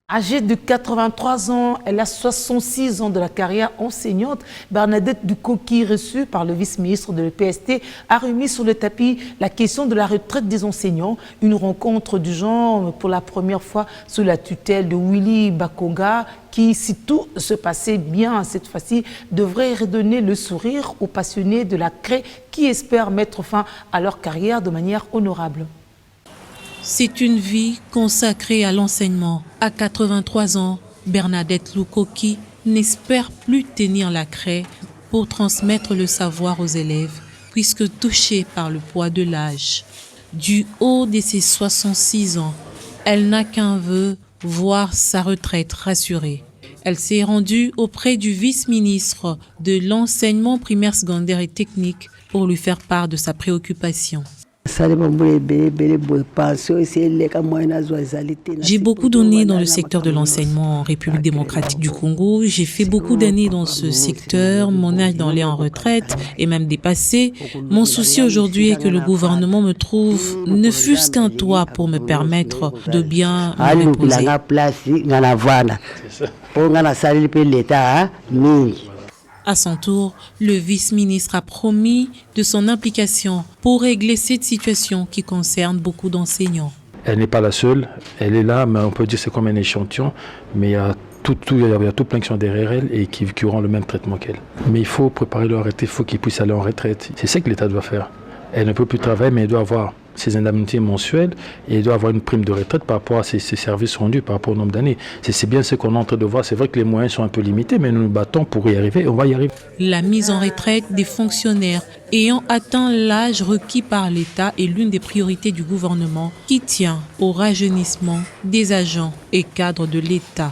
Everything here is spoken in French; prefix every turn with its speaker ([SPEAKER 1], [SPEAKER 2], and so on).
[SPEAKER 1] Âgée de 83 ans, elle a 66 ans de la carrière enseignante. Bernadette Lukoki, reçue par le vice-ministre de l'EPST, a remis sur le tapis la question de la retraite des enseignants. Une rencontre du genre pour la première fois sous la tutelle de Willy Bakonga, qui, si tout se passait bien cette fois-ci, devrait redonner le sourire aux passionnés de la CRE qui espèrent mettre fin à leur carrière de manière honorable.
[SPEAKER 2] C'est une vie consacrée à l'enseignement. À 83 ans, Bernadette Lukoki n'espère plus tenir la craie pour transmettre le savoir aux élèves, puisque touchée par le poids de l'âge. Du haut de ses 66 ans, elle n'a qu'un vœu, voir sa retraite rassurée. Elle s'est rendue auprès du vice-ministre de l'enseignement primaire, secondaire et technique pour lui faire part de sa préoccupation. J'ai beaucoup donné dans le secteur de l'enseignement en République démocratique du Congo. J'ai fait beaucoup d'années dans ce secteur. Mon âge d'aller en retraite est même dépassé. Mon souci aujourd'hui est que le gouvernement me trouve ne fût-ce qu'un toit pour me permettre de bien me reposer. À son tour, le vice-ministre a promis de son implication pour régler cette situation qui concerne beaucoup d'enseignants.
[SPEAKER 3] Elle n'est pas la seule, elle est là, mais on peut dire que c'est comme un échantillon, mais il y a tout plein qui sont derrière elle et qui auront le même traitement qu'elle. Mais il faut préparer leur retraite, il faut qu'ils puissent aller en retraite. C'est ça que l'État doit faire. Elle ne peut plus travailler, mais elle doit avoir ses indemnités mensuelles et elle doit avoir une prime de retraite par rapport à ses services rendus, par rapport au nombre d'années. C'est bien ce qu'on est en train de voir. C'est vrai que les moyens sont un peu limités, mais nous nous battons pour y arriver et on va y arriver.
[SPEAKER 2] La mise en retraite des fonctionnaires ayant atteint l'âge requis par l'État est l'une des priorités du gouvernement qui tient au rajeunissement des agents et cadres de l'État.